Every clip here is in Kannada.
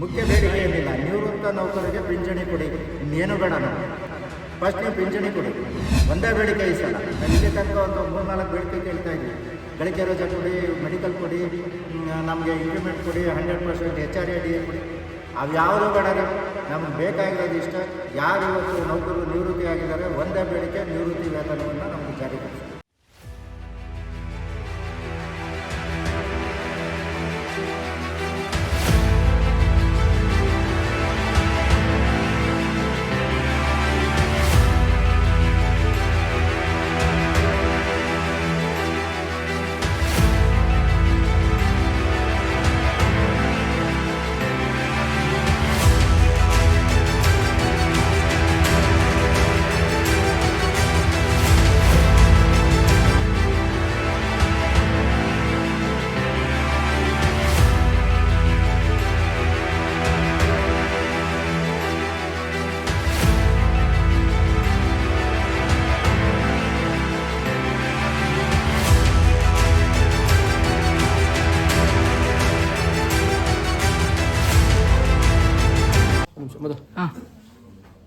ಮುಖ್ಯ ಬೇಡಿಕೆ ಏನಿಲ್ಲ, ನಿವೃತ್ತ ನೌಕರರಿಗೆ ಪಿಂಚಣಿ ಕೊಡಿ, ಇನ್ನೇನು ಬೇಡ ನಮಗೆ. ಫಸ್ಟ್ ನೀವು ಪಿಂಚಣಿ ಕೊಡಿ, ಒಂದೇ ಬೇಡಿಕೆ ಈ ಸಲ. ನಾನು ಇಲ್ಲಿ ತನಕ ಒಂದು 3-4 ಬೇಡಿಕೆ ಕೇಳ್ತಾ ಇದ್ವಿ. ಗಳಿಕೆ ರಜೆ ಕೊಡಿ, ಮೆಡಿಕಲ್ ಕೊಡಿ, ನಮಗೆ ಇಂಕ್ರಿಮೆಂಟ್ ಕೊಡಿ, 100% HRA ಕೊಡಿ. ಅವು ಯಾವುದೂ ಬೇಡ, ನಮಗೆ ಬೇಕಾಗಿರೋದು ಇಷ್ಟ. ಯಾರು ಇವತ್ತು ನೌಕರರು ನಿವೃತ್ತಿ ಆಗಿದ್ದಾರೆ, ಒಂದೇ ಬೇಡಿಕೆ ನಿವೃತ್ತಿ ವೇತನವನ್ನು ನಮಗೆ ಜಾರಿಗೊಳಿಸಿ.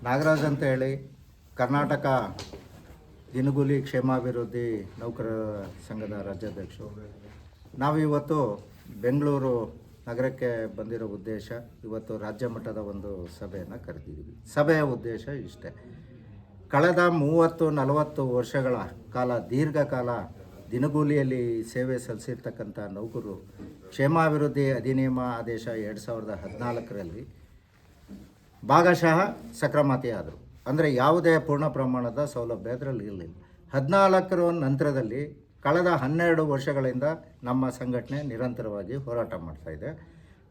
ನಾಗರಾಜ್ ಅಂತ ಹೇಳಿ, ಕರ್ನಾಟಕ ದಿನಗೂಲಿ ಕ್ಷೇಮಾಭಿವೃದ್ಧಿ ನೌಕರರ ಸಂಘದ ರಾಜ್ಯಾಧ್ಯಕ್ಷರು. ನಾವಿವತ್ತು ಬೆಂಗಳೂರು ನಗರಕ್ಕೆ ಬಂದಿರೋ ಉದ್ದೇಶ, ಇವತ್ತು ರಾಜ್ಯ ಮಟ್ಟದ ಒಂದು ಸಭೆಯನ್ನು ಕರೆದಿದ್ದೀವಿ. ಸಭೆಯ ಉದ್ದೇಶ ಇಷ್ಟೇ. ಕಳೆದ 30-40 ವರ್ಷಗಳ ಕಾಲ, ದೀರ್ಘಕಾಲ ದಿನಗೂಲಿಯಲ್ಲಿ ಸೇವೆ ಸಲ್ಲಿಸಿರ್ತಕ್ಕಂಥ ನೌಕರರು ಕ್ಷೇಮಾಭಿವೃದ್ಧಿ ಅಧಿನಿಯಮ ಆದೇಶ 2014ರಲ್ಲಿ ಭಾಗಶಃ ಸಕ್ರಮತೆ ಆದರು. ಅಂದರೆ ಯಾವುದೇ ಪೂರ್ಣ ಪ್ರಮಾಣದ ಸೌಲಭ್ಯ ಅದರಲ್ಲಿ ಇರಲಿಲ್ಲ. 14ರ ನಂತರದಲ್ಲಿ ಕಳೆದ 12 ವರ್ಷಗಳಿಂದ ನಮ್ಮ ಸಂಘಟನೆ ನಿರಂತರವಾಗಿ ಹೋರಾಟ ಮಾಡ್ತಾಯಿದೆ.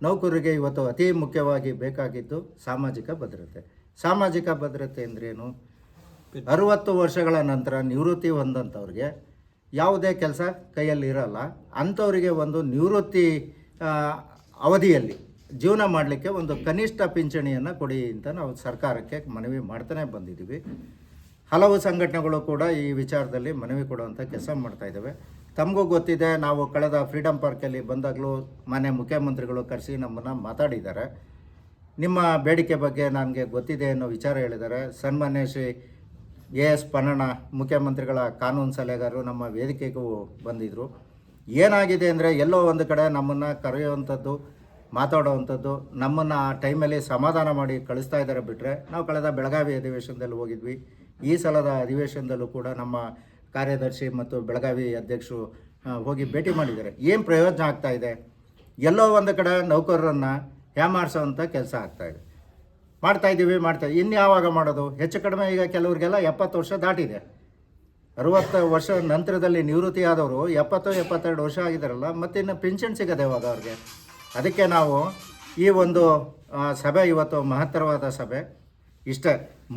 ನೌಕರರಿಗೆ ಇವತ್ತು ಅತಿ ಮುಖ್ಯವಾಗಿ ಬೇಕಾಗಿದ್ದು ಸಾಮಾಜಿಕ ಭದ್ರತೆ. ಸಾಮಾಜಿಕ ಭದ್ರತೆ ಅಂದ್ರೇನು? 60 ವರ್ಷಗಳ ನಂತರ ನಿವೃತ್ತಿ ಹೊಂದಂಥವ್ರಿಗೆ ಯಾವುದೇ ಕೆಲಸ ಕೈಯಲ್ಲಿ ಇರಲ್ಲ. ಅಂಥವರಿಗೆ ಒಂದು ನಿವೃತ್ತಿ ಅವಧಿಯಲ್ಲಿ ಜೀವನ ಮಾಡಲಿಕ್ಕೆ ಒಂದು ಕನಿಷ್ಠ ಪಿಂಚಣಿಯನ್ನು ಕೊಡಿ ಅಂತ ನಾವು ಸರ್ಕಾರಕ್ಕೆ ಮನವಿ ಮಾಡ್ತಾನೆ ಬಂದಿದ್ದೀವಿ. ಹಲವು ಸಂಘಟನೆಗಳು ಕೂಡ ಈ ವಿಚಾರದಲ್ಲಿ ಮನವಿ ಕೊಡುವಂಥ ಕೆಲಸ ಮಾಡ್ತಾಯಿದ್ದಾವೆ. ತಮಗೂ ಗೊತ್ತಿದೆ, ನಾವು ಕಳೆದ ಫ್ರೀಡಮ್ ಪಾರ್ಕಲ್ಲಿ ಬಂದಾಗಲೂ ಮಾನ್ಯ ಮುಖ್ಯಮಂತ್ರಿಗಳು ಕರೆಸಿ ನಮ್ಮನ್ನು ಮಾತಾಡಿದ್ದಾರೆ. ನಿಮ್ಮ ಬೇಡಿಕೆ ಬಗ್ಗೆ ನನಗೆ ಗೊತ್ತಿದೆ ಅನ್ನೋ ವಿಚಾರ ಹೇಳಿದ್ದಾರೆ. ಸನ್ಮಾನ್ಯ ಶ್ರೀ AS ಪನ್ನಣ್ಣ ಮುಖ್ಯಮಂತ್ರಿಗಳ ಕಾನೂನು ಸಲಹೆಗಾರರು ನಮ್ಮ ವೇದಿಕೆಗೂ ಬಂದಿದ್ದರು. ಏನಾಗಿದೆ ಅಂದರೆ, ಎಲ್ಲೋ ಒಂದು ಕಡೆ ನಮ್ಮನ್ನು ಕರೆಯುವಂಥದ್ದು, ಮಾತಾಡುವಂಥದ್ದು, ನಮ್ಮನ್ನು ಆ ಟೈಮಲ್ಲಿ ಸಮಾಧಾನ ಮಾಡಿ ಕಳಿಸ್ತಾ ಇದ್ದಾರೆ. ಬಿಟ್ಟರೆ ನಾವು ಕಳೆದ ಬೆಳಗಾವಿ ಅಧಿವೇಶನದಲ್ಲಿ ಹೋಗಿದ್ವಿ. ಈ ಸಲದ ಅಧಿವೇಶನದಲ್ಲೂ ಕೂಡ ನಮ್ಮ ಕಾರ್ಯದರ್ಶಿ ಮತ್ತು ಬೆಳಗಾವಿ ಅಧ್ಯಕ್ಷರು ಹೋಗಿ ಭೇಟಿ ಮಾಡಿದ್ದಾರೆ. ಏನು ಪ್ರಯೋಜನ ಆಗ್ತಾಯಿದೆ? ಎಲ್ಲೋ ಒಂದು ಕಡೆ ನೌಕರರನ್ನು ಹೇಮಾರಿಸೋವಂಥ ಕೆಲಸ ಆಗ್ತಾಯಿದೆ. ಮಾಡ್ತಾಯಿದ್ದೀವಿ. ಇನ್ಯಾವಾಗ ಮಾಡೋದು? ಹೆಚ್ಚು ಕಡಿಮೆ ಈಗ ಕೆಲವರಿಗೆಲ್ಲ 70 ವರ್ಷ ದಾಟಿದೆ. 60 ವರ್ಷ ನಂತರದಲ್ಲಿ ನಿವೃತ್ತಿ ಆದವರು 70-72 ವರ್ಷ ಆಗಿದ್ದಾರಲ್ಲ, ಮತ್ತಿನ್ನು ಪಿಂಚಣಿ ಸಿಗೋದು ಯಾವಾಗ ಅವ್ರಿಗೆ? ಅದಕ್ಕೆ ನಾವು ಈ ಒಂದು ಸಭೆ ಇವತ್ತು ಮಹತ್ತರವಾದ ಸಭೆ. ಇಷ್ಟೇ,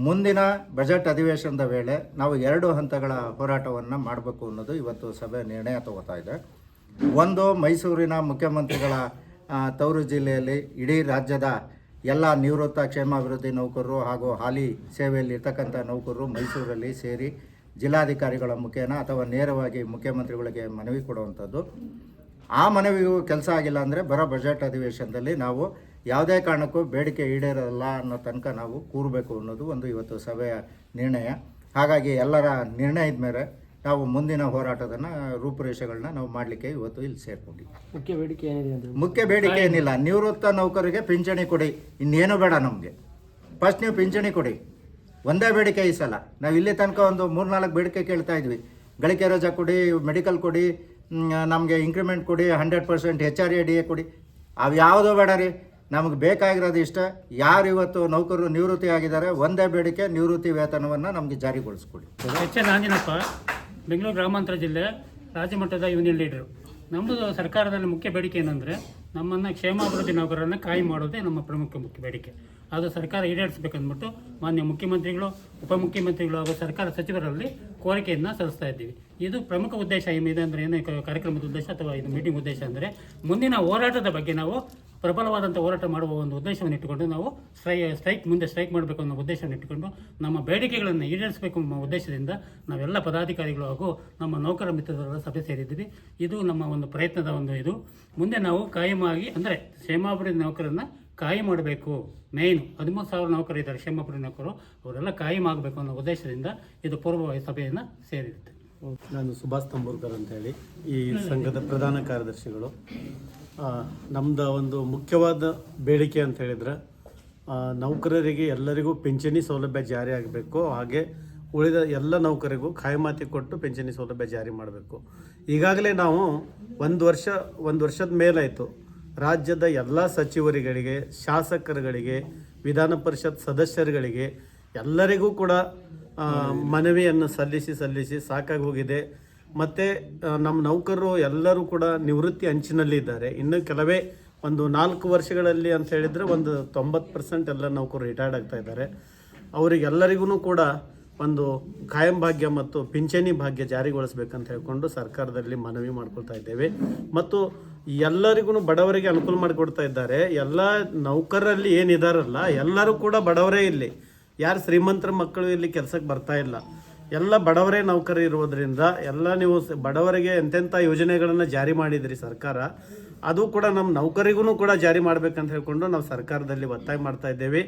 ಮುಂದಿನ ಬಜೆಟ್ ಅಧಿವೇಶನದ ವೇಳೆ ನಾವು 2 ಹಂತಗಳ ಹೋರಾಟವನ್ನು ಮಾಡಬೇಕು ಅನ್ನೋದು ಇವತ್ತು ಸಭೆ ನಿರ್ಣಯ ತಗೋತಾ ಇದೆ. ಒಂದು, ಮೈಸೂರಿನ ಮುಖ್ಯಮಂತ್ರಿಗಳ ತವರು ಜಿಲ್ಲೆಯಲ್ಲಿ ಇಡೀ ರಾಜ್ಯದ ಎಲ್ಲ ನಿವೃತ್ತ ಕ್ಷೇಮಾಭಿವೃದ್ಧಿ ನೌಕರರು ಹಾಗೂ ಹಾಲಿ ಸೇವೆಯಲ್ಲಿ ಇರ್ತಕ್ಕಂಥ ನೌಕರರು ಮೈಸೂರಲ್ಲಿ ಸೇರಿ ಜಿಲ್ಲಾಧಿಕಾರಿಗಳ ಮುಖೇನ ಅಥವಾ ನೇರವಾಗಿ ಮುಖ್ಯಮಂತ್ರಿಗಳಿಗೆ ಮನವಿ ಕೊಡುವಂಥದ್ದು. ಆ ಮನವಿಗೂ ಕೆಲಸ ಆಗಿಲ್ಲ ಅಂದರೆ ಬರೋ ಬಜೆಟ್ ಅಧಿವೇಶನದಲ್ಲಿ ನಾವು ಯಾವುದೇ ಕಾರಣಕ್ಕೂ ಬೇಡಿಕೆ ಈಡೇರಲ್ಲ ಅನ್ನೋ ತನಕ ನಾವು ಕೂರಬೇಕು ಅನ್ನೋದು ಒಂದು ಇವತ್ತು ಸಭೆಯ ನಿರ್ಣಯ. ಹಾಗಾಗಿ ಎಲ್ಲರ ನಿರ್ಣಯದ ಮೇಲೆ ನಾವು ಮುಂದಿನ ಹೋರಾಟದನ್ನು ರೂಪುರೇಷೆಗಳನ್ನ ನಾವು ಮಾಡಲಿಕ್ಕೆ ಇವತ್ತು ಇಲ್ಲಿ ಸೇರ್ಕೊಂಡಿದ್ದೀವಿ. ಮುಖ್ಯ ಬೇಡಿಕೆ ಏನಿದೆ ಅಂದರೆ, ಮುಖ್ಯ ಬೇಡಿಕೆ ಏನಿಲ್ಲ, ನಿವೃತ್ತ ನೌಕರರಿಗೆ ಪಿಂಚಣಿ ಕೊಡಿ, ಇನ್ನೇನು ಬೇಡ ನಮಗೆ. ಫಸ್ಟ್ ನೀವು ಪಿಂಚಣಿ ಕೊಡಿ, ಒಂದೇ ಬೇಡಿಕೆ ಈ ಸಲ. ನಾವು ಇಲ್ಲಿ ತನಕ ಒಂದು 3-4 ಬೇಡಿಕೆ ಕೇಳ್ತಾ ಇದ್ವಿ. ಗಳಿಕೆ ರಜೆ ಕೊಡಿ, ಮೆಡಿಕಲ್ ಕೊಡಿ, ನಮಗೆ ಇಂಕ್ರಿಮೆಂಟ್ ಕೊಡಿ, 100% HRA ಕೊಡಿ. ಅವು ಯಾವುದೂ ಬೇಡ ರೀ, ನಮಗೆ ಬೇಕಾಗಿರೋದು ಇಷ್ಟ. ಯಾರು ಇವತ್ತು ನೌಕರರು ನಿವೃತ್ತಿ ಆಗಿದ್ದಾರೆ, ಒಂದೇ ಬೇಡಿಕೆ ನಿವೃತ್ತಿ ವೇತನವನ್ನು ನಮಗೆ ಜಾರಿಗೊಳಿಸ್ಕೊಡಿ. HN ಆಂಜನಪ್ಪ, ಬೆಂಗಳೂರು ಗ್ರಾಮಾಂತರ ಜಿಲ್ಲೆ ರಾಜ್ಯ ಮಟ್ಟದ ಯೂನಿಯನ್ ಲೀಡರು. ನಮ್ಮದು ಸರ್ಕಾರದಲ್ಲಿ ಮುಖ್ಯ ಬೇಡಿಕೆ ಏನಂದರೆ, ನಮ್ಮನ್ನು ಕ್ಷೇಮಾಭಿವೃದ್ಧಿ ನೌಕರರನ್ನು ಕಾಯಿ ಮಾಡೋದೇ ನಮ್ಮ ಮುಖ್ಯ ಬೇಡಿಕೆ. ಅದು ಸರ್ಕಾರ ಈಡೇರಿಸಬೇಕಂದ್ಬಿಟ್ಟು ಮಾನ್ಯ ಮುಖ್ಯಮಂತ್ರಿಗಳು, ಉಪಮುಖ್ಯಮಂತ್ರಿಗಳು ಹಾಗೂ ಸರ್ಕಾರ ಸಚಿವರಲ್ಲಿ ಕೋರಿಕೆಯನ್ನು ಸಲ್ಲಿಸ್ತಾ ಇದ್ದೀವಿ. ಇದು ಪ್ರಮುಖ ಉದ್ದೇಶ ಏನಿದೆ ಅಂದರೆ, ಏನು ಕಾರ್ಯಕ್ರಮದ ಉದ್ದೇಶ ಅಥವಾ ಇದು ಮೀಟಿಂಗ್ ಉದ್ದೇಶ ಅಂದರೆ, ಮುಂದಿನ ಹೋರಾಟದ ಬಗ್ಗೆ ನಾವು ಪ್ರಬಲವಾದಂಥ ಹೋರಾಟ ಮಾಡುವ ಒಂದು ಉದ್ದೇಶವನ್ನು ಇಟ್ಟುಕೊಂಡು ನಾವು ಸ್ಟ್ರೈಕ್ ಮಾಡಬೇಕು ಅನ್ನೋ ಉದ್ದೇಶವನ್ನು ಇಟ್ಟುಕೊಂಡು ನಮ್ಮ ಬೇಡಿಕೆಗಳನ್ನು ಈಡೇರಿಸಬೇಕು ಎಂಬ ಉದ್ದೇಶದಿಂದ ನಾವೆಲ್ಲ ಪದಾಧಿಕಾರಿಗಳು ಹಾಗೂ ನಮ್ಮ ನೌಕರ ಮಿತ್ರರ ಸಭೆ ಸೇರಿದ್ದೀವಿ. ಇದು ನಮ್ಮ ಒಂದು ಪ್ರಯತ್ನದ ಒಂದು ಇದು. ಮುಂದೆ ನಾವು ಕಾಯಮಾಗಿ ಅಂದರೆ ಕ್ಷೇಮಾಭಿವೃದ್ಧಿ ನೌಕರರನ್ನು ಕಾಯಂ ಮಾಡಬೇಕು. ಮೇಯ್ನು 13,000 ನೌಕರು ಇದ್ದಾರೆ, ಕ್ಷೇಮಾಭಿವೃದ್ಧಿ ನೌಕರು, ಅವರೆಲ್ಲ ಕಾಯಂ ಆಗಬೇಕು ಅನ್ನೋ ಉದ್ದೇಶದಿಂದ ಇದು ಪೂರ್ವಭಾವಿ ಸಭೆಯನ್ನು ಸೇರಿರುತ್ತೆ. ನಾನು ಸುಭಾಷ್ ತಂಬೂರ್ಕರ್ ಅಂತೇಳಿ ಈ ಸಂಘದ ಪ್ರಧಾನ ಕಾರ್ಯದರ್ಶಿಗಳು. ನಮ್ಮದು ಒಂದು ಮುಖ್ಯವಾದ ಬೇಡಿಕೆ ಅಂತ ಹೇಳಿದ್ರೆ ನೌಕರರಿಗೆ ಎಲ್ಲರಿಗೂ ಪಿಂಚಣಿ ಸೌಲಭ್ಯ ಜಾರಿ ಆಗಬೇಕು. ಹಾಗೆ ಉಳಿದ ಎಲ್ಲ ನೌಕರಿಗೂ ಖಾಯಮಾತಿ ಕೊಟ್ಟು ಪಿಂಚಣಿ ಸೌಲಭ್ಯ ಜಾರಿ ಮಾಡಬೇಕು. ಈಗಾಗಲೇ ನಾವು ಒಂದು ವರ್ಷದ ಮೇಲಾಯಿತು ರಾಜ್ಯದ ಎಲ್ಲ ಸಚಿವರುಗಳಿಗೆ, ಶಾಸಕರುಗಳಿಗೆ, ವಿಧಾನ ಪರಿಷತ್ ಸದಸ್ಯರುಗಳಿಗೆ ಎಲ್ಲರಿಗೂ ಕೂಡ ಮನವಿಯನ್ನು ಸಲ್ಲಿಸಿ ಸಾಕಾಗಿ ಹೋಗಿದೆ. ಮತ್ತು ನಮ್ಮ ನೌಕರರು ಎಲ್ಲರೂ ಕೂಡ ನಿವೃತ್ತಿ ಅಂಚಿನಲ್ಲಿ ಇದ್ದಾರೆ. ಇನ್ನು ಕೆಲವೇ ಒಂದು 4 ವರ್ಷಗಳಲ್ಲಿ ಅಂತ ಹೇಳಿದರೆ ಒಂದು 90% ಎಲ್ಲ ನೌಕರರು ರಿಟೈರ್ಡ್ ಆಗ್ತಾ ಇದ್ದಾರೆ. ಅವರಿಗೆಲ್ಲರಿಗೂ ಕೂಡ ಒಂದು ಕಾಯಂ ಭಾಗ್ಯ ಮತ್ತು ಪಿಂಚಣಿ ಭಾಗ್ಯ ಜಾರಿಗೊಳಿಸ್ಬೇಕಂತ ಹೇಳ್ಕೊಂಡು ಸರ್ಕಾರದಲ್ಲಿ ಮನವಿ ಮಾಡ್ಕೊಳ್ತಾ ಇದ್ದೇವೆ. ಮತ್ತು ಎಲ್ಲರಿಗೂ ಬಡವರಿಗೆ ಅನುಕೂಲ ಮಾಡಿಕೊಡ್ತಾ ಇದ್ದಾರೆ. ಎಲ್ಲ ನೌಕರರಲ್ಲಿ ಏನಿದಾರಲ್ಲ ಎಲ್ಲರೂ ಕೂಡ ಬಡವರೇ. ಇಲ್ಲಿ ಯಾರು ಶ್ರೀಮಂತರ ಮಕ್ಕಳು ಇಲ್ಲಿ ಕೆಲಸಕ್ಕೆ ಬರ್ತಾ ಇಲ್ಲ, ಎಲ್ಲ ಬಡವರೇ ನೌಕರಿ ಇರೋದ್ರಿಂದ ಎಲ್ಲ ನೀವು ಬಡವರಿಗೆ ಎಂತೆಂಥ ಯೋಜನೆಗಳನ್ನು ಜಾರಿ ಮಾಡಿದ್ರಿ ಸರ್ಕಾರ, ಅದು ಕೂಡ ನಮ್ಮ ನೌಕರಿಗೂ ಕೂಡ ಜಾರಿ ಮಾಡಬೇಕಂತ ಹೇಳ್ಕೊಂಡು ನಾವು ಸರ್ಕಾರದಲ್ಲಿ ಒತ್ತಾಯ ಮಾಡ್ತಾ ಇದ್ದೇವೆ.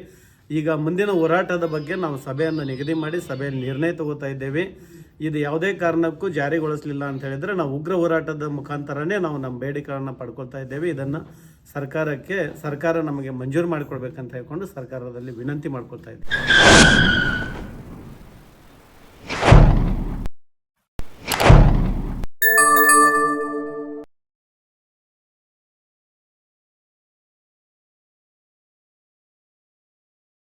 ಈಗ ಮುಂದಿನ ಹೋರಾಟದ ಬಗ್ಗೆ ನಾವು ಸಭೆಯನ್ನು ನಿಗದಿ ಮಾಡಿ ಸಭೆಯಲ್ಲಿ ನಿರ್ಣಯ ತಗೋತಾ ಇದ್ದೇವೆ. ಇದು ಯಾವುದೇ ಕಾರಣಕ್ಕೂ ಜಾರಿಗೊಳಿಸಲಿಲ್ಲ ಅಂತ ಹೇಳಿದರೆ ನಾವು ಉಗ್ರ ಹೋರಾಟದ ಮುಖಾಂತರನೇ ನಾವು ನಮ್ಮ ಬೇಡಿಕೆಗಳನ್ನು ಪಡ್ಕೊಳ್ತಾ ಇದ್ದೇವೆ. ಇದನ್ನು ಸರ್ಕಾರ ನಮಗೆ ಮಂಜೂರು ಮಾಡಿಕೊಡ್ಬೇಕಂತ ಹೇಳ್ಕೊಂಡು ಸರ್ಕಾರದಲ್ಲಿ ವಿನಂತಿ ಮಾಡ್ಕೊಳ್ತಾ ಇದ್ದೇವೆ.